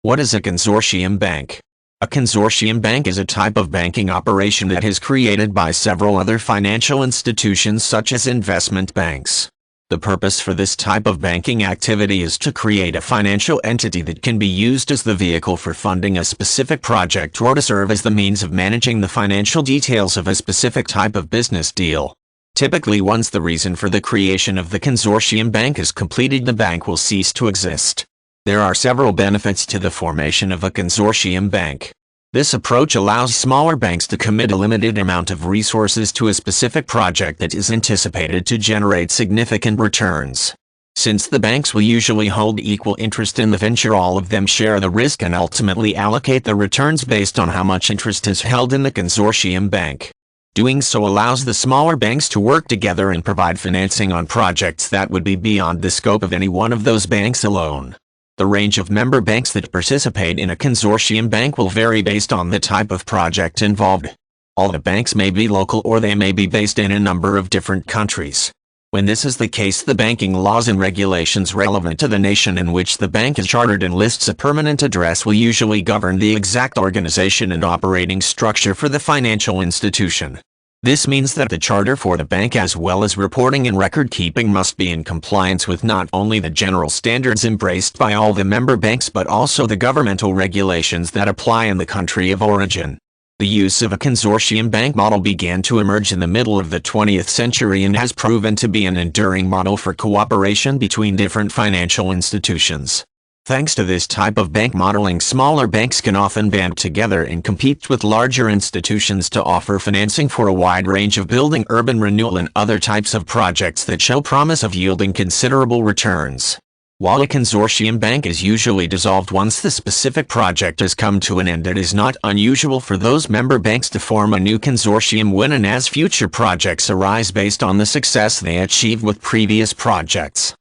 What is a consortium bank? A consortium bank is a type of banking operation that is created by several other financial institutions such as investment banks. The purpose for this type of banking activity is to create a financial entity that can be used as the vehicle for funding a specific project or to serve as the means of managing the financial details of a specific type of business deal. Typically, once the reason for the creation of the consortium bank is completed, the bank will cease to exist. There are several benefits to the formation of a consortium bank. This approach allows smaller banks to commit a limited amount of resources to a specific project that is anticipated to generate significant returns. Since the banks will usually hold equal interest in the venture, all of them share the risk and ultimately allocate the returns based on how much interest is held in the consortium bank. Doing so allows the smaller banks to work together and provide financing on projects that would be beyond the scope of any one of those banks alone. The range of member banks that participate in a consortium bank will vary based on the type of project involved. All the banks may be local or they may be based in a number of different countries. When this is the case, the banking laws and regulations relevant to the nation in which the bank is chartered and lists a permanent address will usually govern the exact organization and operating structure for the financial institution. This means that the charter for the bank as well as reporting and record-keeping must be in compliance with not only the general standards embraced by all the member banks but also the governmental regulations that apply in the country of origin. The use of a consortium bank model began to emerge in the middle of the 20th century and has proven to be an enduring model for cooperation between different financial institutions. Thanks to this type of bank modeling, smaller banks can often band together and compete with larger institutions to offer financing for a wide range of building, urban renewal, and other types of projects that show promise of yielding considerable returns. While a consortium bank is usually dissolved once the specific project has come to an end, it is not unusual for those member banks to form a new consortium when and as future projects arise based on the success they achieved with previous projects.